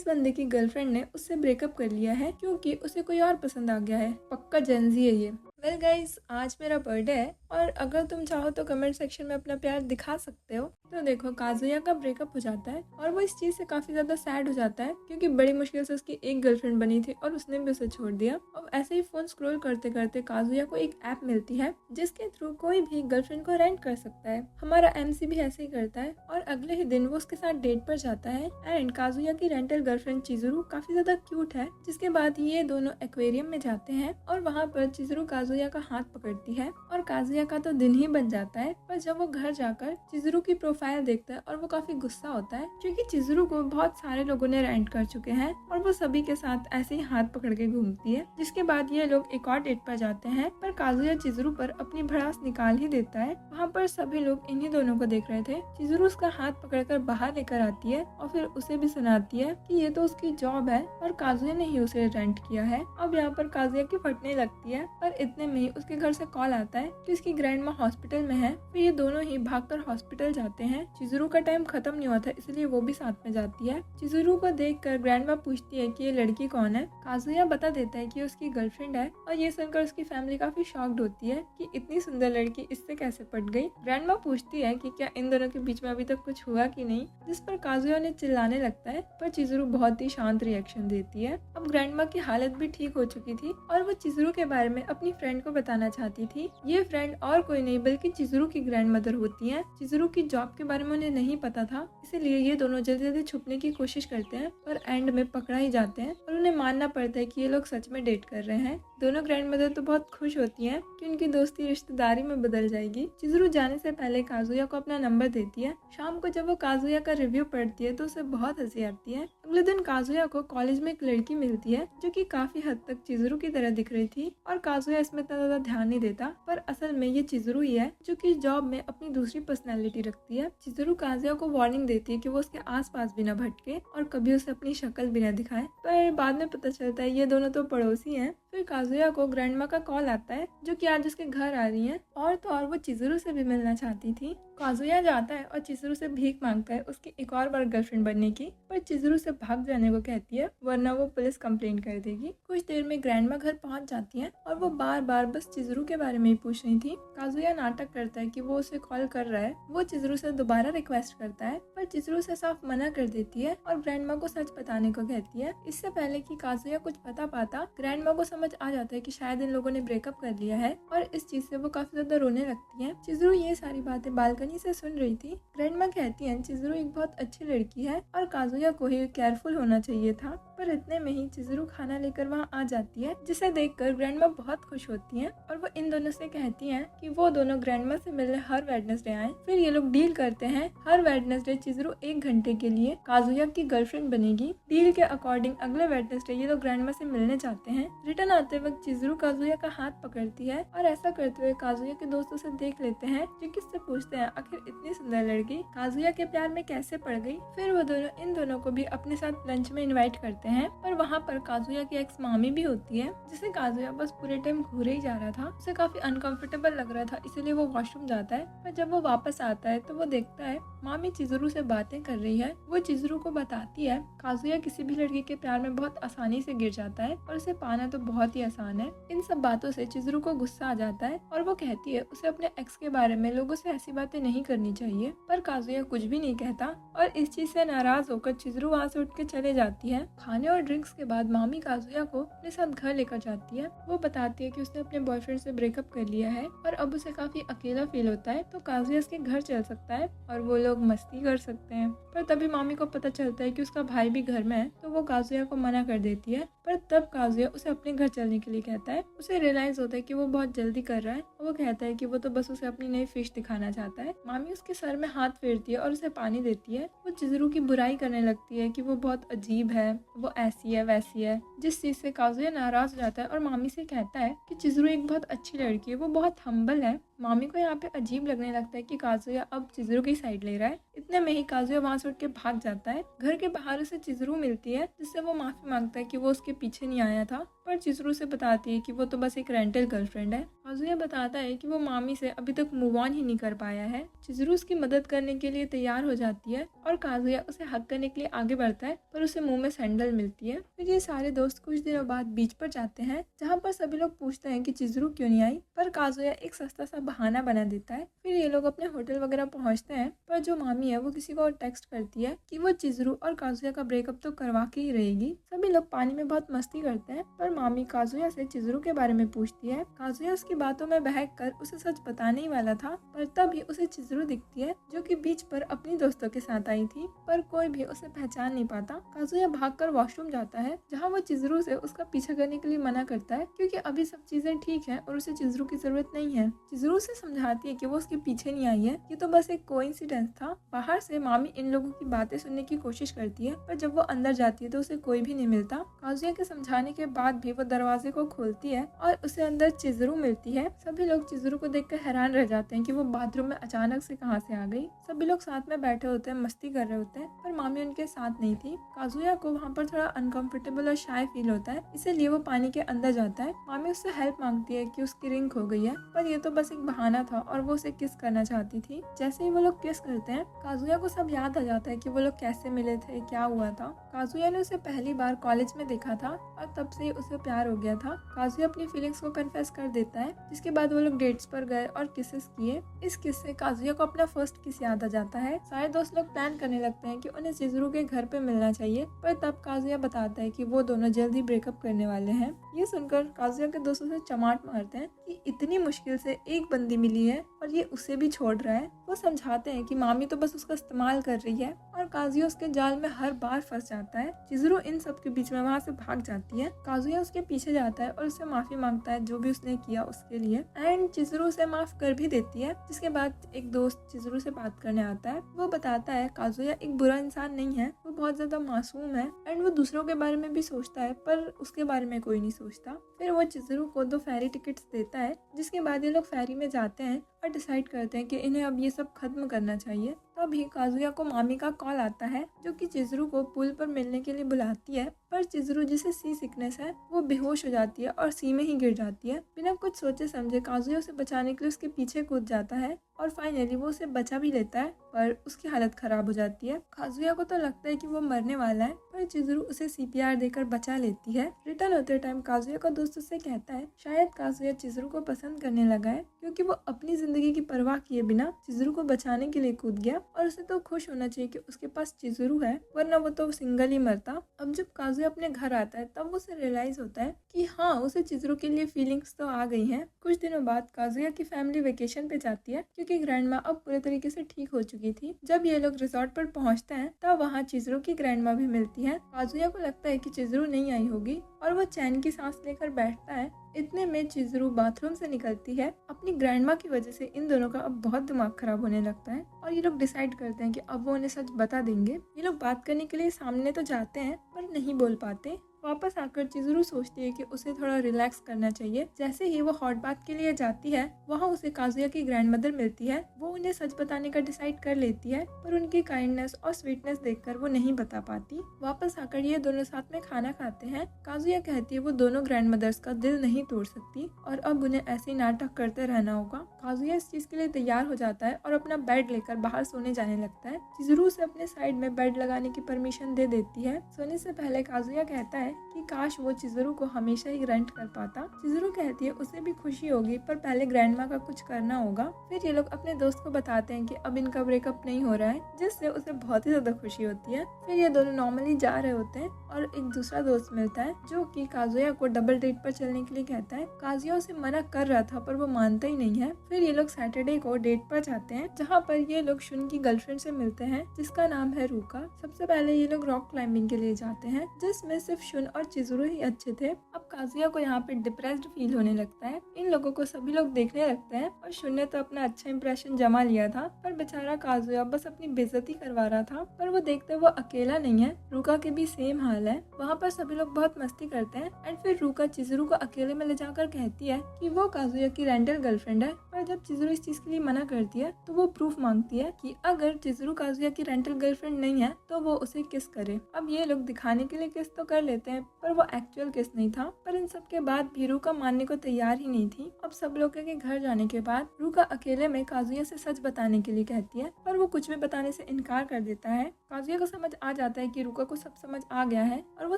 बंदे की गर्लफ्रेंड ने उससे ब्रेकअप कर लिया है क्योंकि उसे कोई और पसंद आ गया है। पक्का जेंजी है ये। वेल गाइस, आज मेरा बर्थडे है और अगर तुम चाहो तो कमेंट सेक्शन में अपना प्यार दिखा सकते हो। तो देखो, काजुया का ब्रेकअप हो जाता है और वो इस चीज़ से काफ़ी ज़्यादा सैड हो जाता है क्योंकि बड़ी मुश्किल से उसकी एक गर्लफ्रेंड बनी थी और उसने भी उसे छोड़ दिया। और ऐसे ही फ़ोन स्क्रॉल करते करते काजुया को एक ऐप मिलती है जिसके थ्रू कोई भी गर्लफ्रेंड को रेंट कर सकता है। हमारा एमसी भी ऐसे ही करता है और अगले ही दिन वो उसके साथ डेट पर जाता है। एंड काजुया की रेंटल गर्लफ्रेंड चिजुरू काफ़ी ज़्यादा क्यूट है, जिसके बाद ये दोनों एक्वेरियम में जाते हैं और वहाँ पर चिजुरू काजुया का हाथ पकड़ती है और काजुया का तो दिन ही बन जाता है। पर जब वो घर जाकर चिजुरू की प्रोफाइल देखता है और वो काफी गुस्सा होता है क्योंकि चिजुरू को बहुत सारे लोगों ने रेंट कर चुके हैं और वो सभी के साथ ऐसे ही हाथ पकड़ के घूमती है। जिसके बाद ये लोग एक और डेट पर जाते हैं पर काजुया चिजुरू पर अपनी भड़ास निकाल ही देता है। वहाँ पर सभी लोग इन्हीं दोनों को देख रहे थे। चिजुरू उसका हाथ पकड़कर बाहर लेकर आती है और फिर उसे भी सुनाती है कि ये तो उसकी जॉब है और काजुया ने ही उसे रेंट किया है। अब यहाँ पर काजुया की फटने लगती है पर इतने में ही उसके घर से कॉल आता है कि उसकी ग्रैंडमा हॉस्पिटल में है। फिर ये दोनों ही भागकर हॉस्पिटल जाते हैं। चिजुरू का टाइम खत्म नहीं हुआ था इसलिए वो भी साथ में जाती है। चिजुरू को देखकर ग्रैंडमा पूछती है कि ये लड़की कौन है। काजुया बता देता है कि उसकी गर्लफ्रेंड है और ये सुनकर उसकी फैमिली काफी शॉक्ड होती है कि इतनी सुंदर लड़की इससे कैसे पट गई। ग्रैंडमा पूछती है कि क्या इन दोनों के बीच में अभी तक कुछ हुआ कि नहीं, जिस पर काजुया ने चिल्लाने लगता है पर चिजुरू बहुत ही शांत रिएक्शन देती है। अब ग्रैंडमा की हालत भी ठीक हो चुकी थी और वो चिजुरू के बारे में अपनी फ्रेंड को बताना चाहती थी। ये फ्रेंड और कोई नहीं बल्कि चिजुरू की ग्रैंड मदर होती है। चिजुरू की जॉब के बारे में उन्हें नहीं पता था, इसीलिए ये दोनों जल्दी जल्दी छुपने की कोशिश करते हैं पर एंड में पकड़ा ही जाते हैं और उन्हें मानना पड़ता है कि ये लोग सच में डेट कर रहे हैं। दोनों ग्रैंड मदर तो बहुत खुश होती हैं कि उनकी दोस्ती रिश्तेदारी में बदल जाएगी। चिजुरू जाने से पहले काजुया को अपना नंबर देती है। शाम को जब वो काजुया का रिव्यू पढ़ती है तो उसे बहुत हंसी आती है। अगले दिन काजुया को कॉलेज में एक लड़की मिलती है जो कि काफी हद तक चिजुरू की तरह दिख रही थी और काजुया इसमें इतना ज्यादा ध्यान नहीं देता पर असल में ये चिजुरू ही है जो कि जॉब में अपनी दूसरी पर्सनैलिटी रखती है। चिजुरू काजुया को वार्निंग देती है कि वो उसके आसपास भी न भटके और कभी उसे अपनी शक्ल भी न दिखाए, पर बाद में पता चलता है ये दोनों तो पड़ोसी हैं। फिर काजुया को ग्रैंडमा का कॉल आता है जो कि आज उसके घर आ रही है और तो और वो चिजुरू से भी मिलना चाहती थी। काजुया जाता है और चिजुरू से भीख मांगता है उसकी एक और बार गर्लफ्रेंड बनने की, पर चिजुरू से भाग जाने को कहती है वरना वो पुलिस कंप्लेंट कर देगी। कुछ देर में ग्रैंडमा घर पहुंच जाती है और वो बार बार बस चिजुरू के बारे में ही पूछ रही थी। काजुया नाटक करता है कि वो उसे कॉल कर रहा है। वो चिजुरू से दोबारा रिक्वेस्ट करता है पर चिजुरू से साफ मना कर देती है और ग्रैंडमा को सच बताने को कहती है। इससे पहले कि काजुया कुछ पता पाता, ग्रैंडमा को समझ आ जाता है कि शायद इन लोगों ने ब्रेकअप कर लिया है और इस चीज से वो काफी ज्यादा रोने लगती है। चिजुरू ये सारी बातें बालकनी से सुन रही थी। ग्रैंडमा कहती है चिजुरू एक बहुत अच्छी लड़की है और काजुया को ही केयरफुल होना चाहिए था, पर इतने में ही चिजुरू खाना लेकर वहाँ आ जाती है जिसे देखकर ग्रैंडमा बहुत खुश होती हैं और वो इन दोनों से कहती हैं कि वो दोनों ग्रैंडमा से मिलने हर वेडनेसडे आए। फिर ये लोग डील करते हैं हर वेडनेसडे चिजुरू 1 घंटे के लिए काजुया की गर्लफ्रेंड बनेगी। डील के अकॉर्डिंग अगले वेडनेसडे ये लोग ग्रैंडमा से मिलने जाते हैं। रिटर्न आते वक्त चिजुरू काजुया का हाथ पकड़ती है और ऐसा करते हुए काजुया के दोस्तों से देख लेते हैं जो किससे पूछते हैं आखिर इतनी सुंदर लड़की काजुया के प्यार में कैसे पड़ गई। फिर वो दोनों इन दोनों को भी अपने साथ लंच में इनवाइट करते हैं पर वहाँ पर काजुया की एक्स मामी भी होती है जिसे काजुया बस पूरे टाइम घूरे ही जा रहा था। उसे काफी अनकंफर्टेबल लग रहा था इसलिए वो वॉशरूम जाता है, पर जब वो वापस आता है तो वो देखता है मामी चिजुरू से बातें कर रही है। वो चिजुरू को बताती है काजुया किसी भी लड़की के प्यार में बहुत आसानी से गिर जाता है और उसे पाना तो बहुत ही आसान है। इन सब बातों से चिजुरू को गुस्सा आ जाता है और वो कहती है उसे अपने एक्स के बारे में लोगों से ऐसी बातें नहीं करनी चाहिए, पर काजुया कुछ भी नहीं कहता और इस चीज से नाराज होकर चिजुरू वहाँ से उठ के चले जाती है। खाने और ड्रिंक्स के बाद मामी काजुया को अपने साथ घर लेकर जाती है। वो बताती है कि उसने अपने बॉयफ्रेंड से ब्रेकअप कर लिया है और अब उसे काफी अकेला फील होता है तो काजुया उसके घर चल सकता है और वो लोग मस्ती कर सकते हैं। पर तभी मामी को पता चलता है कि उसका भाई भी घर में है तो वो काजुया को मना कर देती है, पर तब काजुया उसे अपने घर चलने के लिए कहता है। उसे रियलाइज होता है कि वो बहुत जल्दी कर रहा है और वो कहता है कि वो तो बस उसे अपनी नई फिश दिखाना चाहता है। मामी उसके सर में हाथ फेरती है और उसे पानी देती है। वो चिजुरू की बुराई करने लगती है कि वो बहुत अजीब है, वो ऐसी है वैसी है, जिस चीज से काजुया नाराज हो जाता है और मामी से कहता है कि चिजुरू एक बहुत अच्छी लड़की है, वो बहुत हम्बल है। मामी को यहाँ पे अजीब लगने लगता है कि काजुया अब चिजुरू की साइड ले रहा है। इतने में ही काजुया वहाँ से उठ के भाग जाता है। घर के बाहर उसे चिजुरू मिलती है जिससे वो माफी मांगता है कि वो उसके पीछे नहीं आया था पर चिजरू से बताती है कि वो तो बस एक रेंटल गर्लफ्रेंड है। काजुया बताता है कि वो मामी से अभी तक मूव ऑन ही नहीं कर पाया है। चिजरू उसकी मदद करने के लिए तैयार हो जाती है और काजुया उसे हक करने के लिए आगे बढ़ता है, पर उसे मुंह में सैंडल मिलती है। फिर ये सारे दोस्त कुछ दिनों बाद बीच पर जाते हैं, जहाँ पर सभी लोग पूछते हैं कि चिजरू क्यों नहीं आई, पर काजुया एक सस्ता सा बहाना बना देता है। फिर ये लोग अपने होटल वगैरह पहुँचते हैं, पर जो मामी है वो किसी को और टेक्स्ट करती है कि वो चिजरू और काजुया का ब्रेकअप तो करवा के ही रहेगी। सभी लोग पानी में बहुत मस्ती करते हैं, पर मामी काजुया से चिजरू के बारे में पूछती है। काजुया उसकी बातों में बहक कर उसे सच बताने ही वाला था, पर तभी उसे चिजरू दिखती है जो कि बीच पर अपनी दोस्तों के साथ आई थी, पर कोई भी उसे पहचान नहीं पाता। काजुया भागकर वॉशरूम जाता है, जहाँ वो चिजरू से उसका पीछा करने के लिए मना करता है, क्योंकि अभी सब चीजें ठीक है और उसे चिजरू की जरूरत नहीं है। चिजरू से समझाती है कि वो उसके पीछे नहीं आई है, ये तो बस एक कोइंसिडेंस था। बाहर से मामी इन लोगों की बातें सुनने की कोशिश करती है, पर जब वो अंदर जाती है तो उसे कोई भी नहीं मिलता। काजुया के समझाने के बाद भी वो दरवाजे को खोलती है और उसे अंदर चिजरू मिलती है। सभी लोग चिजरू को देखकर हैरान रह जाते हैं कि वो बाथरूम में अचानक से कहाँ से आ गई। सभी लोग साथ में बैठे होते हैं, मस्ती कर रहे होते हैं, पर मामी उनके साथ नहीं थी। काजुया को वहाँ पर थोड़ा अनकंफर्टेबल और शाय फील होता है, इसीलिए वो पानी के अंदर जाता है। मामी उससे हेल्प मांगती है कि उसकी रिंग खो गई है, पर ये तो बस एक बहाना था और वो उसे किस करना चाहती थी। जैसे ही वो लोग किस करते हैं, काजुया को सब याद आ जाता है कि वो लोग कैसे मिले थे, क्या हुआ था। काजुया ने उसे पहली बार कॉलेज में देखा था और तब से उसे प्यार हो गया था। काजुया अपनी फीलिंग्स को कन्फेस कर देता है, जिसके बाद वो लोग डेट्स पर गए और किसेस किए। इस किस से काजुया को अपना फर्स्ट किस याद आ जाता है। सारे दोस्त लोग प्लान करने लगते हैं कि उन्हें चिजरू के घर पे मिलना चाहिए, पर तब काजुया बताता है कि वो दोनों जल्दी ब्रेकअप करने वाले हैं। ये सुनकर काजुया के दोस्तों से चमाट मारते हैं कि इतनी मुश्किल से एक बंदी मिली है और ये उसे भी छोड़ रहा है। वो समझाते हैं कि मामी तो बस उसका इस्तेमाल कर रही है, और काजुया उसके जाल में हर बार फंस जाता है। चिजरू इन सब के बीच में वहाँ से भाग जाती है। काजुया उसके पीछे जाता है और उससे माफी मांगता है जो भी उसने किया उसके लिए, एंड चिजरू उसे माफ कर भी देती है। जिसके बाद एक दोस्त चिजरू से बात करने आता है। वो बताता है काजुया एक बुरा इंसान नहीं है, वो बहुत ज्यादा मासूम है एंड वो दूसरों के बारे में भी सोचता है, पर उसके बारे में कोई नहीं सोचता। फिर वो चिजरू को 2 फेरी टिकट्स देता है, जिसके बाद ये लोग फेरी में जाते हैं और डिसाइड करते हैं कि इन्हें अब ये सब खत्म करना चाहिए। तभी काजुया को मामी का कॉल आता है, जो कि चिजरू को पुल पर मिलने के लिए बुलाती है, पर चिजरू जिसे सी सिकनेस है वो बेहोश हो जाती है और सी में ही गिर जाती है। बिना कुछ सोचे समझे काजुया उसे बचाने के लिए उसके पीछे कूद जाता है और फाइनली वो उसे बचा भी लेता है, पर उसकी हालत खराब हो जाती है। काजुया को तो लगता है कि वो मरने वाला है, पर चिजरू उसे सीपीआर देकर बचा लेती है। रिटर्न होते टाइम काजुया का दोस्त उससे कहता है शायद काजुया चिजरू को पसंद करने लगा है, क्योंकि वो अपनी जिंदगी की परवाह किए बिना चिजरू को बचाने के लिए कूद गया, और उसे तो खुश होना चाहिए कि उसके पास चिजरू है, वरना वो तो सिंगल ही मरता। अब जब काजुया अपने घर आता है तब उसे रियलाइज होता है कि हाँ, उसे चिजरू के लिए फीलिंग्स तो आ गई हैं। कुछ दिनों बाद काजुया की फैमिली वेकेशन पे जाती है, क्योंकि ग्रैंड माँ अब पूरे तरीके से ठीक हो चुकी थी। जब ये लोग रिजॉर्ट पर पहुंचते हैं तब वहाँ चिजरू की ग्रैंड माँ भी मिलती है। काजुया को लगता है कि चिजरू नहीं आई होगी और वो चैन की सांस लेकर बैठता है। इतने में चिजरू बाथरूम से निकलती है। अपनी ग्रैंड माँ की वजह से इन दोनों का अब बहुत दिमाग खराब होने लगता है और ये लोग डिसाइड करते हैं कि अब वो उन्हें सच बता देंगे। ये लोग बात करने के लिए सामने तो जाते हैं, पर नहीं बोल पाते। वापस आकर चिजरू सोचती है कि उसे थोड़ा रिलैक्स करना चाहिए। जैसे ही वो हॉट बाथ के लिए जाती है, वहाँ उसे काजुया की ग्रैंडमदर मिलती है। वो उन्हें सच बताने का डिसाइड कर लेती है, पर उनकी काइंडनेस और स्वीटनेस देखकर वो नहीं बता पाती। वापस आकर ये दोनों साथ में खाना खाते हैं। काजुया कहती है वो दोनों ग्रैंडमदर्स का दिल नहीं तोड़ सकती और अब उन्हें ऐसे नाटक करते रहना होगा। काजुया इस चीज के लिए तैयार हो जाता है और अपना बेड लेकर बाहर सोने जाने लगता है। चिजरू उसे अपने साइड में बेड लगाने की परमिशन दे देती है। सोने से पहले काजुया कहता है कि काश वो चिजरू को हमेशा ही रेंट कर पाता। चिजरू कहती है उसे भी खुशी होगी, पर पहले ग्रैंडमा का कुछ करना होगा। फिर ये लोग अपने दोस्त को बताते हैं कि अब इनका ब्रेकअप नहीं हो रहा है, जिससे उसे बहुत ही ज्यादा खुशी होती है। फिर ये दोनों नॉर्मली जा रहे होते हैं और एक दूसरा दोस्त मिलता है जो कि काजुया को डबल डेट पर चलने के लिए कहता है। काजुया उसे मना कर रहा था, पर वो मानता ही नहीं है। फिर ये लोग सैटरडे को डेट पर जाते हैं, जहाँ पर ये लोग शुन की गर्लफ्रेंड से मिलते हैं, जिसका नाम है रूका। सबसे पहले ये लोग रॉक क्लाइंबिंग के लिए जाते हैं, जिसमें सिर्फ शुन और चिजरू ही अच्छे थे। अब काजुया को यहाँ पे डिप्रेस्ड फील होने लगता है। इन लोगों को सभी लोग देखने लगते हैं और शुन ने तो अपना अच्छा इंप्रेशन जमा लिया था, पर बेचारा काजुया बस अपनी बेइज्जती करवा रहा था। पर वो देखते वो अकेला नहीं है, रूका के भी सेम हाल है। वहाँ पर सभी लोग बहुत मस्ती करते हैं एंड फिर रूका चिजरू को अकेले में ले जाकर कहती है कि वो काजुया की रेंटल गर्लफ्रेंड है। पर जब चिजरू इस चीज के लिए मना करती है तो वो प्रूफ मांगती है कि अगर चिजरू काजुया की रेंटल गर्लफ्रेंड नहीं है तो वो उसे किस करे। अब ये लोग दिखाने के लिए किस तो कर लेते हैं, पर वो एक्चुअल किस नहीं था। पर इन सब के बाद भी रूका मानने को तैयार ही नहीं थी। अब सब लोगों के घर जाने के बाद रूका अकेले में काजुया से सच बताने के लिए कहती है, पर वो कुछ भी बताने से इनकार कर देता है। काजुया को समझ आ जाता है कि रूका को सब समझ आ गया है और वो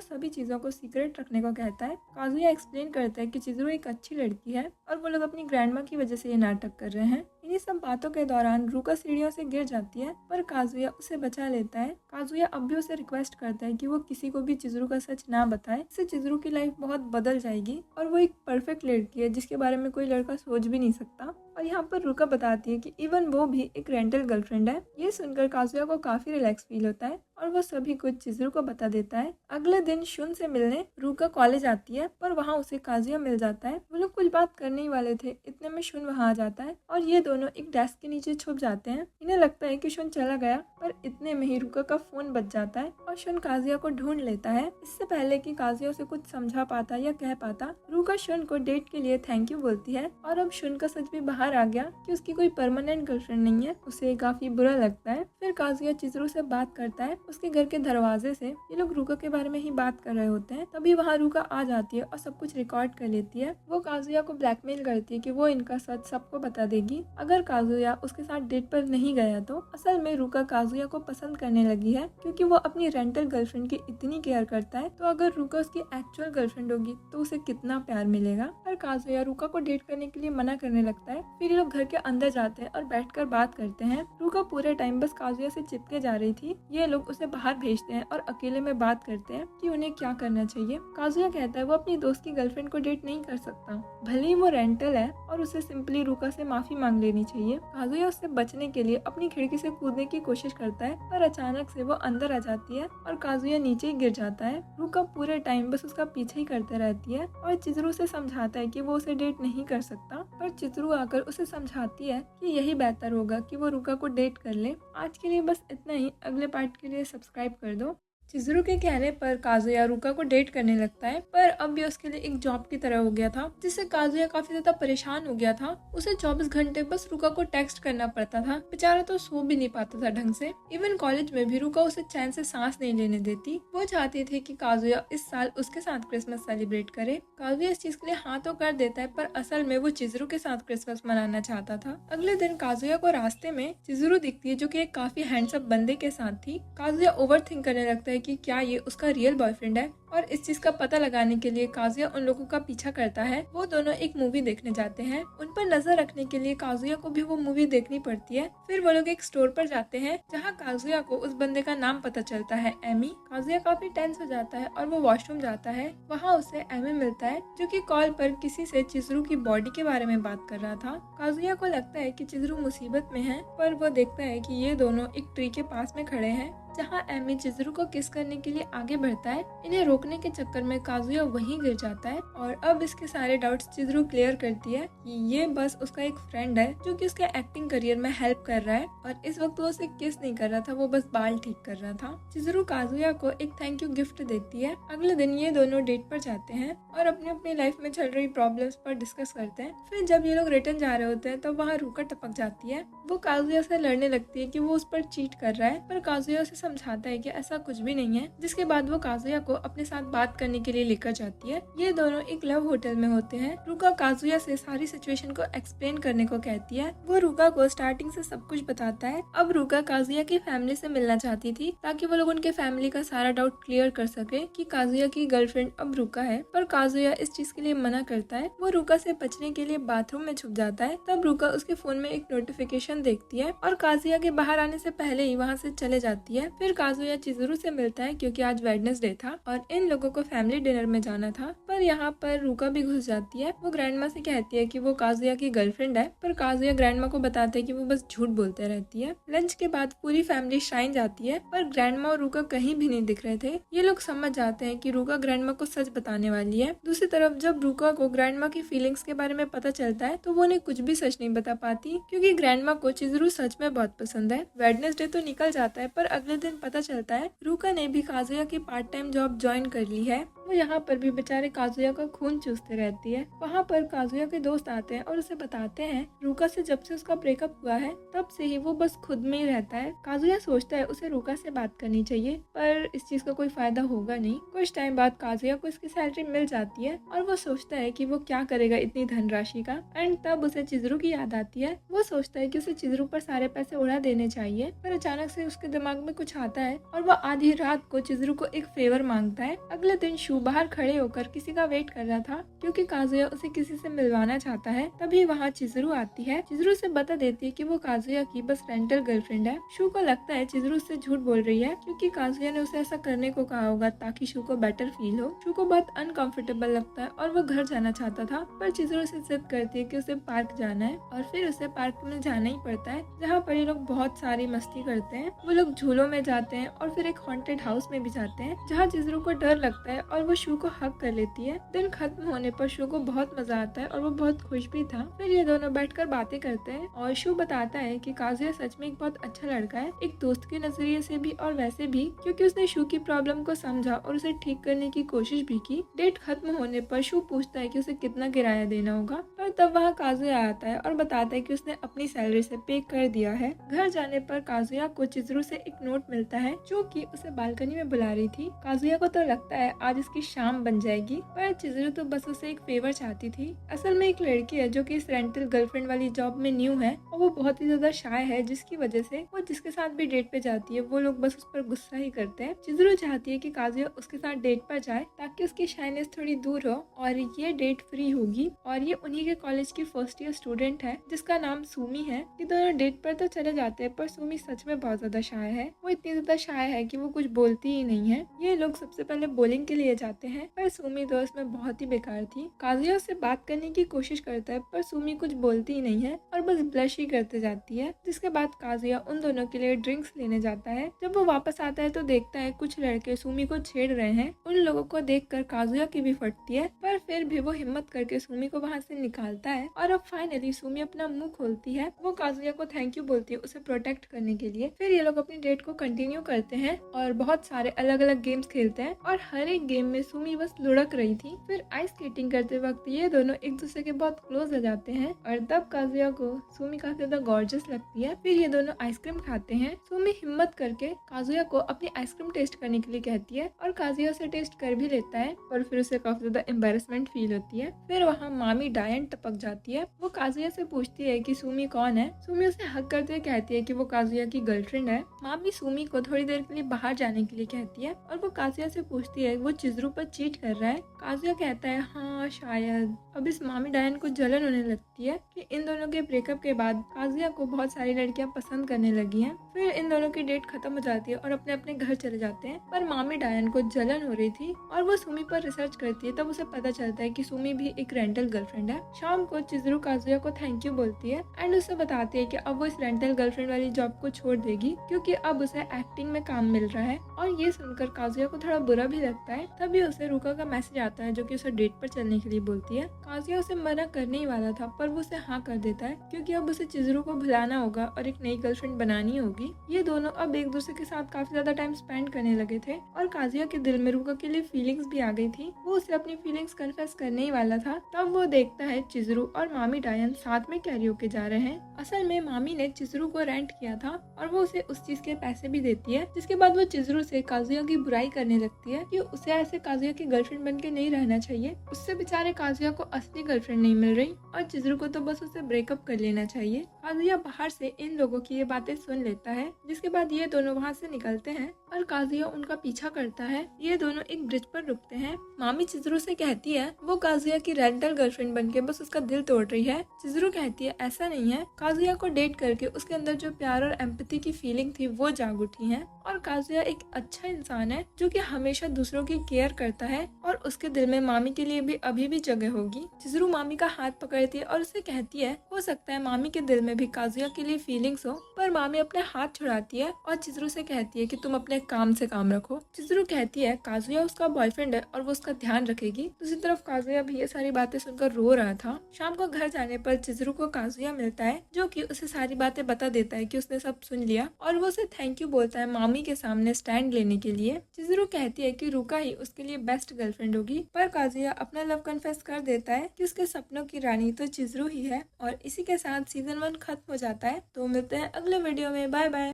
सभी चीजों को सीक्रेट रखने को कहता है। काजुया एक्सप्लेन करता है कि चिज़ुरू एक अच्छी लड़की है और वो लोग अपनी ग्रैंडमा की वजह से ये नाटक कर रहे हैं। इन्हीं सब बातों के दौरान रूका सीढ़ियों से गिर जाती है, पर काजुया उसे बचा लेता है। काजुया अब भी उसे रिक्वेस्ट करता है कि वो किसी को भी चिज़ुरू का सच ना बताए, इससे चिज़ुरू की लाइफ बहुत बदल जाएगी और वो एक परफेक्ट लड़की है जिसके बारे में कोई लड़का सोच भी नहीं सकता। और यहाँ पर रूका बताती है कि इवन वो भी एक रेंटल गर्लफ्रेंड है। ये सुनकर काजुया को काफी रिलैक्स फील होता है और वो सभी कुछ चिज़ुरू को बता देता है। अगले दिन शुन से मिलने रूका कॉलेज आती है, पर वहाँ उसे काजुया मिल जाता है। वो लोग कुछ बात करने ही वाले थे, इतने में शुन वहाँ आ जाता है और ये दोनों एक डेस्क के नीचे छुप जाते हैं। इन्हें लगता है कि शुन चला गया, पर इतने में ही रूका का फोन बज जाता है और शुन काजुया को ढूंढ लेता है। इससे पहले कि काजुया उसे कुछ समझा पाता या कह पाता, रूका शुन को डेट के लिए थैंक यू बोलती है। और अब शुन का सच भी बाहर आ गया कि उसकी कोई परमानेंट गर्लफ्रेंड नहीं है। उसे काफी बुरा लगता है। फिर काजुया चिज़ुरू से बात करता है उसके घर के दरवाजे से। ये लोग रूका के बारे में ही बात कर रहे होते हैं, तभी वहाँ रूका आ जाती है और सब कुछ रिकॉर्ड कर लेती है। वो काजुया को ब्लैकमेल करती है कि वो इनका सच सबको बता देगी अगर काजुया उसके साथ डेट पर नहीं गया तो। असल में रूका काजुया को पसंद करने लगी है क्योंकि वो अपनी रेंटल गर्लफ्रेंड की इतनी केयर करता है, तो अगर रूका उसकी एक्चुअल गर्लफ्रेंड होगी तो उसे कितना प्यार मिलेगा। पर काजुया रूका को डेट करने के लिए मना करने लगता है। फिर ये लोग घर के अंदर जाते हैं और बैठकर बात करते हैं। रूका पूरे टाइम बस काजुया से चिपके जा रही थी। ये लोग उसे बाहर भेजते हैं और अकेले में बात करते हैं कि उन्हें क्या करना चाहिए। काजुया कहता है वो अपनी दोस्त की गर्लफ्रेंड को डेट नहीं कर सकता, भले ही वो रेंटल है, और उसे सिंपली रूका से माफी मांग लेनी चाहिए। काजुया उससे बचने के लिए अपनी खिड़की से कूदने की कोशिश करता है, पर अचानक से वो अंदर आ जाती है और काजुया नीचे ही गिर जाता है। रूका पूरे टाइम बस उसका पीछे ही करते रहती है और चिज़ुरू से समझाता है कि वो उसे डेट नहीं कर सकता, पर चिज़ुरू आकर उसे समझाती है कि यही बेहतर होगा कि वो रूका को डेट कर ले। आज के लिए बस इतना ही। अगले पार्ट के लिए सब्सक्राइब कर दो। चिज़ुरू के कहने पर काजुया रूका को डेट करने लगता है, पर अब ये उसके लिए एक जॉब की तरह हो गया था, जिससे काजुया काफी ज्यादा परेशान हो गया था। उसे 24 घंटे बस रूका को टेक्स्ट करना पड़ता था। बेचारा तो सो भी नहीं पाता था ढंग से। इवन कॉलेज में भी रूका उसे चैन से सांस नहीं लेने देती। वो चाहती थी कि काजुया इस साल उसके साथ क्रिसमस सेलिब्रेट करे। काजुया इस चीज के लिए हाँ तो कर देता है, पर असल में वो चिज़ुरू के साथ क्रिसमस मनाना चाहता था। अगले दिन काजुया को रास्ते में चिज़ुरू दिखती है, जो कि एक काफी हैंडसम बंदे के साथ थी। काजुया ओवर थिंक करने लगता है कि क्या ये उसका रियल बॉयफ्रेंड है, और इस चीज का पता लगाने के लिए काजुया उन लोगों का पीछा करता है। वो दोनों एक मूवी देखने जाते हैं। उन पर नजर रखने के लिए काजुया को भी वो मूवी देखनी पड़ती है। फिर वो लोग एक स्टोर पर जाते हैं जहाँ काजुया को उस बंदे का नाम पता चलता है, एमी। काजुया काफी टेंस हो जाता है और वो वॉशरूम जाता है। वहाँ उसे एमी मिलता है, जो कि कॉल पर किसी से चिज़ुरू की बॉडी के बारे में बात कर रहा था। काजुया को लगता है कि चिज़ुरू मुसीबत में है, पर वो देखता है कि ये दोनों एक ट्री के पास में खड़े हैं, जहाँ एमी चिज़ुरू को किस करने के लिए आगे बढ़ता है। इन्हें रोकने के चक्कर में काजुया वहीं गिर जाता है, और अब इसके सारे डाउट्स चिज़ुरू क्लियर करती है कि ये बस उसका एक फ्रेंड है जो कि उसके एक्टिंग करियर में हेल्प कर रहा है, और इस वक्त वो उसे किस नहीं कर रहा था, वो बस बाल ठीक कर रहा था। चिज़ुरू काजुया को एक थैंक यू गिफ्ट देती है। अगले दिन ये दोनों डेट पर जाते हैं और अपनी अपनी लाइफ में चल रही प्रॉब्लम्स पर डिस्कस करते हैं। फिर जब ये लोग रिटर्न जा रहे होते हैं तब वहाँ रूका टपक जाती है। वो काजुया से लड़ने लगती है कि वो उस पर चीट कर रहा है, पर काजुया उसे समझाता है कि ऐसा कुछ भी नहीं है, जिसके बाद वो काजुया को अपने साथ बात करने के लिए लेकर जाती है। ये दोनों एक लव होटल में होते हैं। रूका काजुया से सारी सिचुएशन को एक्सप्लेन करने को कहती है। वो रूका को स्टार्टिंग से सब कुछ बताता है। अब रूका काजुया की फैमिली से मिलना चाहती थी ताकि वो लोग उनके फैमिली का सारा डाउट क्लियर कर सके कि काजुया की गर्लफ्रेंड अब रूका है, पर काजुया इस चीज के लिए मना करता है। वो रूका से बचने के लिए बाथरूम में छुप जाता है। तब रूका उसके फोन में एक नोटिफिकेशन देखती है और काजुया के बाहर आने से पहले ही वहाँ से चले जाती है। फिर काजुया चिज़ुरू से मिलता है क्योंकि आज वेडनेसडे था और इन लोगों को फैमिली डिनर में जाना था, पर यहाँ पर रूका भी घुस जाती है। वो ग्रैंडमा से कहती है कि वो काजुया की गर्लफ्रेंड है, पर काजुया ग्रैंडमा को बताते है कि वो बस झूठ बोलते रहती है। लंच के बाद पूरी फैमिली श्राइन जाती है, पर ग्रैंडमा और रूका कहीं भी नहीं दिख रहे थे। ये लोग समझ जाते हैं कि रूका ग्रैंडमा को सच बताने वाली है। दूसरी तरफ जब रूका को ग्रैंडमा की फीलिंग्स के बारे में पता चलता है तो वो उन्हें कुछ भी सच नहीं बता पाती, क्योंकि ग्रैंडमा को चिज़ुरू सच में बहुत पसंद है। वेडनेसडे तो निकल जाता है, पर अगले दिन पता चलता है रूका ने भी काजुया की पार्ट टाइम जॉब ज्वाइन कर ली है। वो यहाँ पर भी बेचारे काजुया का खून चूसते रहती है। वहाँ पर काजुया के दोस्त आते हैं और उसे बताते हैं रूका से जब से उसका ब्रेकअप हुआ है तब से ही वो बस खुद में ही रहता है। काजुया सोचता है उसे रूका से बात करनी चाहिए, पर इस चीज का कोई फायदा होगा नहीं। कुछ टाइम बाद काजुया को इसकी सैलरी मिल जाती है और वो सोचता है कि वो क्या करेगा इतनी धनराशि का। एंड तब उसे चिजरू की याद आती है। वो सोचता है कि उसे चिजरू पर सारे पैसे उड़ा देने चाहिए, पर अचानक से उसके दिमाग में कुछ आता है और वो आधी रात को चिजरू को एक फेवर मांगता है। अगले दिन शू बाहर खड़े होकर किसी का वेट कर रहा था क्योंकि काजुया उसे किसी से मिलवाना चाहता है। तभी वहाँ चिजरू आती है। चिजरू से बता देती है कि वो काजुया की बस रेंटल गर्लफ्रेंड है। शू को लगता है चिजरू उससे झूठ बोल रही है क्योंकि काजुया ने उसे ऐसा करने को कहा होगा ताकि शू को बेटर फील हो। शू को बहुत अनकंफर्टेबल लगता है और वो घर जाना चाहता था, पर चिजरू से जिद करती है कि उसे पार्क जाना है और फिर उसे पार्क में जाना ही पड़ता है जहाँ पर ये लोग बहुत सारी मस्ती करते हैं। वो लोग झूलों में जाते हैं और फिर एक हॉन्टेड हाउस में भी जाते हैं जहाँ चिजरू को डर लगता है और वो शू को हक कर लेती है। दिन खत्म होने पर शू को बहुत मजा आता है और वो बहुत खुश भी था। फिर ये दोनों बैठकर बातें करते हैं और शू बताता है कि काजुया सच में एक बहुत अच्छा लड़का है, एक दोस्त के नजरिए से भी और वैसे भी, क्योंकि उसने शू की प्रॉब्लम को समझा और उसे ठीक करने की कोशिश भी की। डेट खत्म होने पर शू पूछता है कि उसे कितना किराया देना होगा, पर तब वहाँ काजुया आता है और बताता है कि उसने अपनी सैलरी से पे कर दिया है। घर जाने पर काजुया को चिजरू से एक नोट मिलता है जो कि उसे बालकनी में बुला रही थी। काजुया को तो लगता है आज इसकी शाम बन जाएगी, पर चिजरू तो बस उसे एक फेवर चाहती थी। असल में एक लड़की है जो कि इस रेंटल गर्लफ्रेंड वाली जॉब में न्यू है और वो बहुत ही ज्यादा शाय है, जिसकी वजह से वो जिसके साथ भी डेट पे जाती है वो लोग बस उस पर गुस्सा ही करते हैं। चिजरू चाहती है कि काजुया उसके साथ डेट पर जाए ताकि उसकी शाइनेस थोड़ी दूर हो और ये डेट फ्री होगी। और ये उन्हीं के कॉलेज की फर्स्ट ईयर स्टूडेंट है जिसका नाम सुमी है। ये दोनों डेट पर तो चले जाते हैं, पर सुमी सच में बहुत ज्यादा शाय है। वो इतनी ज्यादा शाय है कि वो कुछ बोलती ही नहीं है। ये लोग सबसे पहले बॉलिंग के लिए जाते हैं, पर सुमी तो इसमें बहुत ही बेकार थी। काजुया उससे बात करने की कोशिश करता है पर सुमी कुछ बोलती ही नहीं है और बस ब्लश ही करते जाती है। जिसके बाद काजुया उन दोनों के लिए ड्रिंक्स लेने जाता है। जब वो वापस आता है तो देखता है कुछ लड़के सुमी को छेड़ रहे हैं। उन लोगों को देखकर काजुया की भी फटती है, पर फिर भी वो हिम्मत करके सुमी को वहाँ से निकालता है और अब फाइनली सुमी अपना मुंह खोलती है। वो काजुया को थैंक यू बोलती है उसे प्रोटेक्ट करने के लिए। फिर ये लोग अपनी डेट को कंटिन्यू करते हैं और बहुत सारे अलग अलग गेम्स खेलते हैं और हर एक गेम में सुमी बस लुढ़क रही थी। फिर आइस स्केटिंग करते वक्त ये दोनों एक दूसरे के बहुत क्लोज हो जाते हैं और तब काजुया को सुमी काफी ज्यादा गॉर्जियस लगती है। फिर ये दोनों आइसक्रीम खाते हैं। सुमी हिम्मत करके काजुया को अपनी आइसक्रीम टेस्ट करने के लिए कहती है और काजुया उसे टेस्ट कर भी लेता है, पर फिर उसे काफी ज्यादा एम्बेरसमेंट फील होती है। फिर वहाँ मामी डायन टपक जाती है। वो काजुया से पूछती है कि सुमी कौन है। सुमी उसे हक करते हुए कहती है कि वो काजुया की गर्लफ्रेंड है। मामी सुमी को थोड़ी देर के लिए बाहर जाने के लिए कहती है और वो काजुया से पूछती है वो चिजरू पर चीट कर रहा है। काजुया कहता है हाँ शायद। अब इस मामी डायन को जलन होने लगती है कि इन दोनों के ब्रेकअप के बाद काजुया को बहुत सारी लड़कियां पसंद करने लगी हैं। फिर इन दोनों की डेट खत्म हो जाती है और अपने अपने घर चले जाते हैं, पर मामी डायन को जलन हो रही थी और वो सुमी पर रिसर्च करती है। तब उसे पता चलता है कि सुमी भी एक रेंटल गर्लफ्रेंड है। शाम को चिजरू काजुया को थैंक यू बोलती है एंड उसे बताती है कि अब वो इस रेंटल गर्लफ्रेंड वाली जॉब को छोड़ देगी क्योंकि अब उसे एक्टिंग में काम मिल रहा है। और ये सुनकर काजुया को थोड़ा बुरा भी लगता है। तभी उसे रूका का मैसेज आता है जो कि उसे डेट पर चलने के लिए बोलती है। काजुया उसे मना करने ही वाला था, पर वो उसे हाँ कर देता है क्योंकि अब उसे चिजरू को भुलाना होगा और एक नई गर्लफ्रेंड बनानी होगी। ये दोनों अब एक दूसरे के साथ काफी ज्यादा टाइम स्पेंड करने लगे थे और काजुया के दिल में रूका के लिए फीलिंग्स भी आ गई थी। वो उसे अपनी फीलिंग्स कन्फेस करने ही वाला था, तब वो देखता है चिजरू और मामी डायन साथ में कैरियोके जा रहे हैं। असल में मामी ने चिजरू को रेंट किया था और वो उसे उस चीज के पैसे भी देती है। जिसके बाद वो चिजरू से काजुया की बुराई करने लगती है कि उसे ऐसे काजुया की गर्लफ्रेंड बन के नहीं रहना चाहिए। उससे बेचारे काजुया को असली गर्लफ्रेंड नहीं मिल रही और चिजरू को तो बस उसे ब्रेकअप कर लेना चाहिए। काजुया बाहर से इन लोगों की ये बातें सुन लेता है। जिसके बाद ये दोनों वहाँ से निकलते हैं और काजुया उनका पीछा करता है। ये दोनों एक ब्रिज पर रुकते हैं। मामी चिजरू से कहती है वो काजुया की रेंटल गर्लफ्रेंड बनके बस उसका दिल तोड़ रही है। चिजरू कहती है ऐसा नहीं है, काजुया को डेट करके उसके अंदर जो प्यार और एम्पैथी की फीलिंग थी वो जाग उठी है और काजुया एक अच्छा इंसान है जो कि हमेशा दूसरों की केयर करता है और उसके दिल में मामी के लिए भी अभी भी जगह होगी। चिजरू मामी का हाथ पकड़ती है और उसे कहती है हो सकता है मामी के दिल में भी काजुया के लिए फीलिंग्स हो, पर मामी अपने हाथ छुड़ाती है और चिजरू से कहती है कि तुम अपने अपने काम से काम रखो। चिज़ुरू कहती है काजुया उसका बॉयफ्रेंड है और वो उसका ध्यान रखेगी। दूसरी तरफ काजुया भी ये सारी बातें सुनकर रो रहा था। शाम को घर जाने पर चिज़ुरू को काजुया मिलता है जो कि उसे सारी बातें बता देता है कि उसने सब सुन लिया और वो उसे थैंक यू बोलता है मामी के सामने स्टैंड लेने के लिए। चिज़ुरू कहती है कि रुका ही उसके लिए बेस्ट गर्लफ्रेंड होगी, पर काजुया अपना लव कन्फेस कर देता है कि उसके सपनों की रानी तो चिज़ुरू ही है। और इसी के साथ सीजन 1 खत्म हो जाता है। तो मिलते हैं अगले वीडियो में। Bye bye.